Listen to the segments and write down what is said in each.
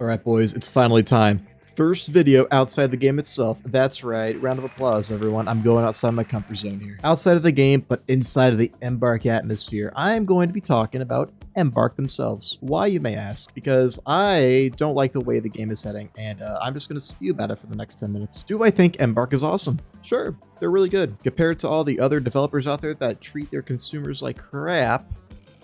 Alright boys, it's finally time. First video outside the game itself. That's right, round of applause everyone. I'm going outside my comfort zone here. Outside of the game, but inside of the Embark atmosphere. I am going to be talking about Embark themselves. Why, you may ask? Because I don't like the way the game is heading, and I'm just going to spew about it for the next 10 minutes. Do I think Embark is awesome? Sure, they're really good. Compared to all the other developers out there that treat their consumers like crap,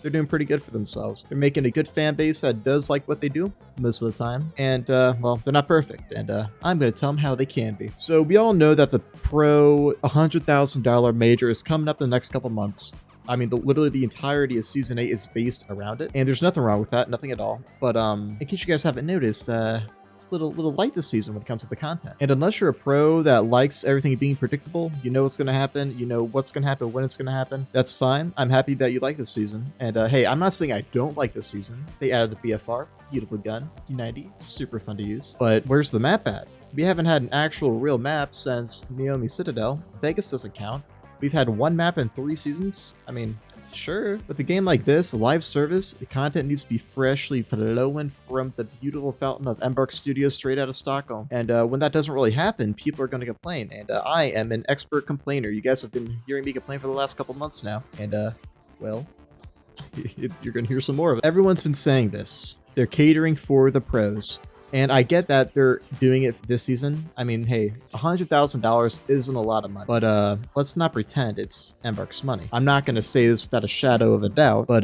they're doing pretty good for themselves. They're making a good fan base that does like what they do most of the time. And, well, they're not perfect. And I'm going to tell them how they can be. So we all know that the Pro $100,000 major is coming up in the next couple months. I mean, literally the entirety of Season 8 is based around it. And there's nothing wrong with that. Nothing at all. But in case you guys haven't noticed, it's a little light this season when it comes to the content. And unless you're a pro that likes everything being predictable, you know what's going to happen, you know what's going to happen, when it's going to happen, that's fine. I'm happy that you like this season. And hey, I'm not saying I don't like this season. They added the BFR, beautiful gun, P90, super fun to use. But where's the map at? We haven't had an actual real map since Naomi Citadel. Vegas doesn't count. We've had one map in 3 seasons. I mean, sure. With a game like this, a live service, the content needs to be freshly flowing from the beautiful fountain of Embark Studios straight out of Stockholm. And when that doesn't really happen, people are going to complain. And I am an expert complainer. You guys have been hearing me complain for the last couple months now. And, well, you're going to hear some more of it. Everyone's been saying this. They're catering for the pros. And I get that they're doing it this season. I mean, hey, $100,000 isn't a lot of money. But let's not pretend it's Embark's money. I'm not going to say this without a shadow of a doubt, but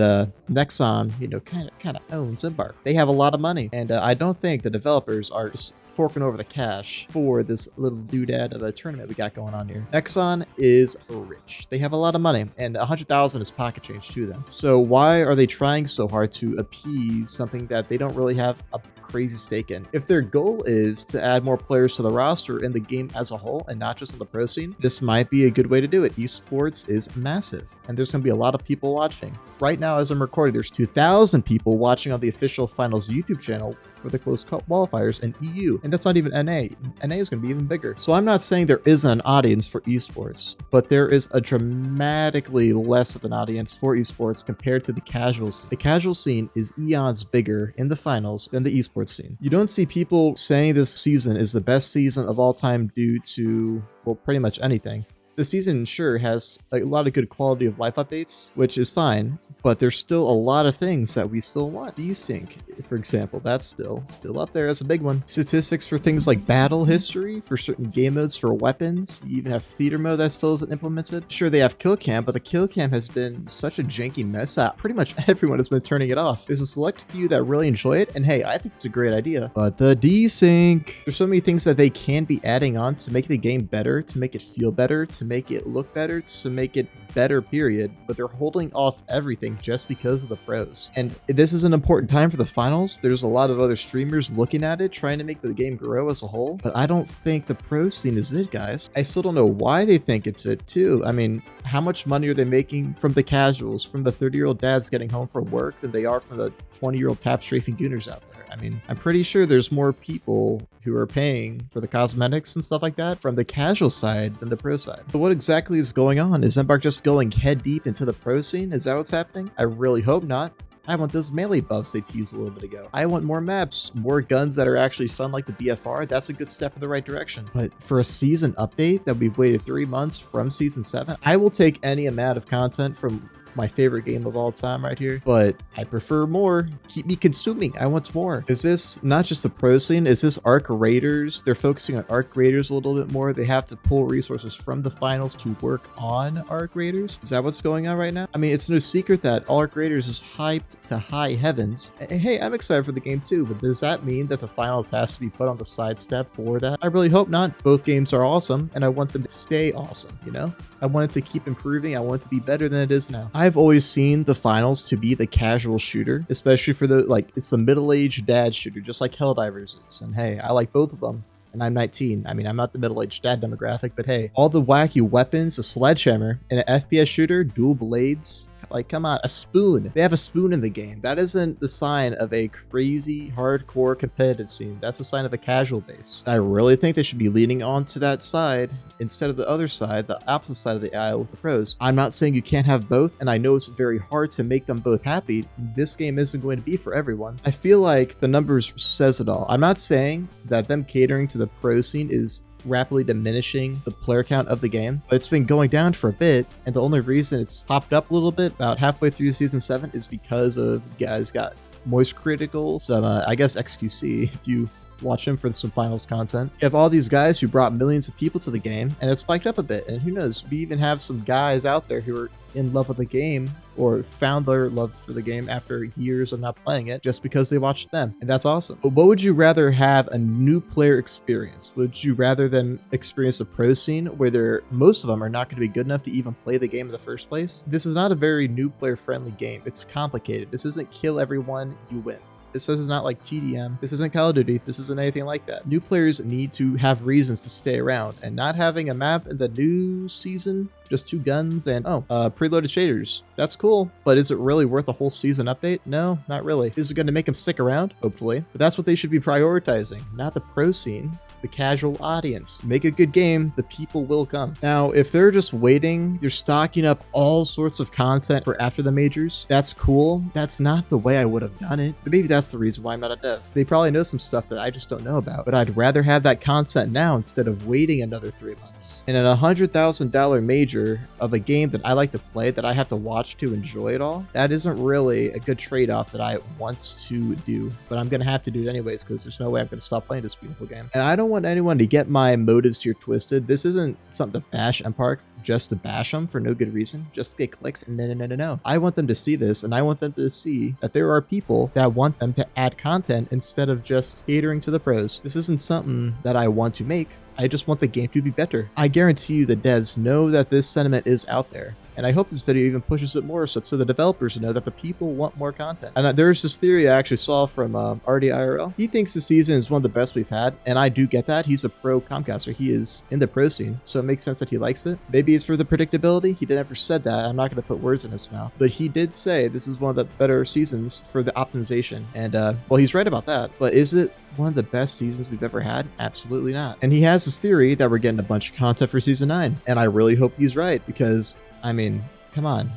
Nexon, you know, kind of owns Embark. They have a lot of money. And I don't think the developers are just forking over the cash for this little doodad of a tournament we got going on here. Nexon is rich. They have a lot of money, and 100,000 is pocket change to them. So why are they trying so hard to appease something that they don't really have a crazy stake in? If their goal is to add more players to the roster in the game as a whole and not just on the pro scene, this might be a good way to do it. Esports is massive, and there's going to be a lot of people watching. Right now, as I'm recording, there's 2,000 people watching on the official finals YouTube channel for the close qualifiers in EU, and that's not even NA. NA is going to be even bigger. So I'm not saying there isn't an audience for esports, but there is a dramatically less of an audience for esports compared to the casual scene. The casual scene is eons bigger in the finals than the esports scene. You don't see people saying this season is the best season of all time due to, well, pretty much anything. The season sure has a lot of good quality of life updates, which is fine, but there's still a lot of things that we still want. Desync, for example, that's still up there as a big one. Statistics for things like battle history, for certain game modes, for weapons. You even have theater mode that still isn't implemented. Sure, they have kill cam, but the kill cam has been such a janky mess that pretty much everyone has been turning it off. There's a select few that really enjoy it, and hey, I think it's a great idea. But the desync, there's so many things that they can be adding on to make the game better, to make it feel better, to make it look better, to make it better, period. But they're holding off everything just because of the pros. And this is an important time for the finals. There's a lot of other streamers looking at it, trying to make the game grow as a whole. But I don't think the pro scene is it, guys. I still don't know why they think it's it too. I mean, how much money are they making from the casuals, from the 30-year-old dads getting home from work than they are from the 20-year-old tap strafing gooners out there? I mean, I'm pretty sure there's more people who are paying for the cosmetics and stuff like that from the casual side than the pro side. So what exactly is going on? Is Embark just going head deep into the pro scene? Is that what's happening? I really hope not. I want those melee buffs they teased a little bit ago. I want more maps, more guns that are actually fun like the BFR. That's a good step in the right direction. But for a season update that we've waited 3 months from season 7, I will take any amount of content from my favorite game of all time right here, but I prefer more. Keep me consuming. I want more. Is this not just the pro scene? Is this Arc Raiders? They're focusing on Arc Raiders a little bit more. They have to pull resources from the finals to work on Arc Raiders. Is that what's going on right now? I mean, it's no secret that Arc Raiders is hyped to high heavens. And hey, I'm excited for the game too, but does that mean that the finals has to be put on the sidestep for that? I really hope not. Both games are awesome, and I want them to stay awesome, you know? I want it to keep improving. I want it to be better than it is now. I've always seen the finals to be the casual shooter, especially for the, like, it's the middle-aged dad shooter, just like Helldivers is. And hey, I like both of them. And I'm 19. I mean, I'm not the middle-aged dad demographic, but hey, all the wacky weapons, a sledgehammer, and an FPS shooter, dual blades. Like, come on, a spoon. They have a spoon in the game. That isn't the sign of a crazy, hardcore competitive scene. That's a sign of a casual base. I really think they should be leaning on to that side instead of the other side, the opposite side of the aisle with the pros. I'm not saying you can't have both, and I know it's very hard to make them both happy. This game isn't going to be for everyone. I feel like the numbers says it all. I'm not saying that them catering to the pro scene is rapidly diminishing the player count of the game, but it's been going down for a bit, and the only reason it's popped up a little bit about halfway through season 7 is because of guys got moist critical, some I guess XQC if you watch him for some finals content. You have all these guys who brought millions of people to the game, and it's spiked up a bit, and who knows, we even have some guys out there who are in love with the game or found their love for the game after years of not playing it just because they watched them, and that's awesome. But what would you rather have a new player experience? Would you rather them experience a pro scene where most of them are not going to be good enough to even play the game in the first place? This is not a very new player friendly game. It's complicated. This isn't kill everyone, you win. This is not like TDM. This isn't Call of Duty. This isn't anything like that. New players need to have reasons to stay around, and not having a map in the new season, just 2 guns and preloaded shaders. That's cool, but is it really worth a whole season update? No, not really. Is it going to make them stick around? Hopefully. But that's what they should be prioritizing, not the pro scene. The casual audience. Make a good game, the people will come. Now, if they're just waiting, they're stocking up all sorts of content for after the majors, that's cool. That's not the way I would have done it, but maybe that's the reason why I'm not a dev. They probably know some stuff that I just don't know about, but I'd rather have that content now instead of waiting another 3 months. And a $100,000 major of a game that I like to play, that I have to watch to enjoy it all, that isn't really a good trade-off that I want to do, but I'm gonna have to do it anyways because there's no way I'm gonna stop playing this beautiful game. And I don't want anyone to get my motives here twisted. This isn't something to bash Empire just to bash them for no good reason, just to get clicks. No. I want them to see this, and I want them to see that there are people that want them to add content instead of just catering to the pros. This isn't something that I want to make. I just want the game to be better. I guarantee you the devs know that this sentiment is out there. And I hope this video even pushes it more so the developers know that the people want more content. And there's this theory I actually saw from RDIRL. He thinks this season is one of the best we've had, and I do get that. He's a pro Comcaster. He is in the pro scene, so it makes sense that he likes it. Maybe it's for the predictability. He never said that. I'm not going to put words in his mouth. But he did say this is one of the better seasons for the optimization. And, well, he's right about that. But is it one of the best seasons we've ever had? Absolutely not. And he has this theory that we're getting a bunch of content for season 9. And I really hope he's right because, I mean, come on.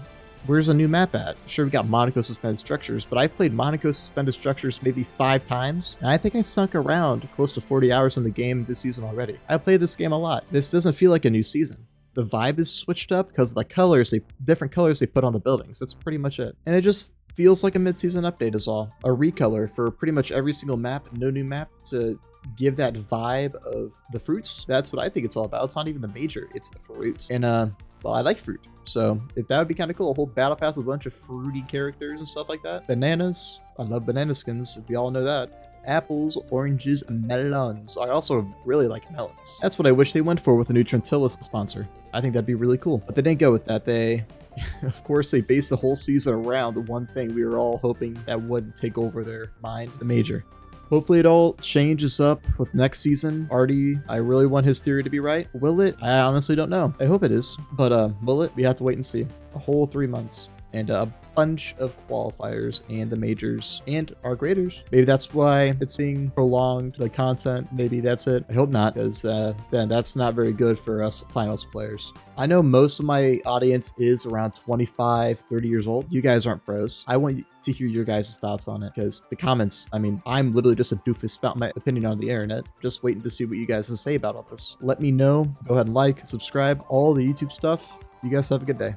Where's a new map at? Sure, we got Monaco Suspended Structures, but I've played Monaco Suspended Structures maybe 5 times, and I think I sunk around close to 40 hours in the game this season already. I played this game a lot. This doesn't feel like a new season. The vibe is switched up because of the colors, different colors they put on the buildings. That's pretty much it. And it just feels like a mid-season update is all. A recolor for pretty much every single map, no new map to give that vibe of the fruits. That's what I think it's all about. It's not even the major, it's the fruit. And well, I like fruit, so if that would be kind of cool, a whole battle pass with a bunch of fruity characters and stuff like that. Bananas, I love banana skins, if we all know that. Apples, oranges, melons. I also really like melons. That's what I wish they went for with a new Trentilla sponsor. I think that'd be really cool, but they didn't go with that. They of course they based the whole season around the one thing we were all hoping that would take over their mind, the major. Hopefully it all changes up with next season. Artie, I really want his theory to be right. Will it? I honestly don't know. I hope it is, but will it? We have to wait and see. A whole 3 months and a bunch of qualifiers and the majors and our graders. Maybe that's why it's being prolonged, the content. Maybe that's it. I hope not, because then that's not very good for us finals players. I know most of my audience is around 25, 30 years old. You guys aren't pros. I want to hear your guys' thoughts on it because the comments, I mean, I'm literally just a doofus spouting my opinion on the internet, just waiting to see what you guys have to say about all this. Let me know. Go ahead and like, subscribe, all the YouTube stuff. You guys have a good day.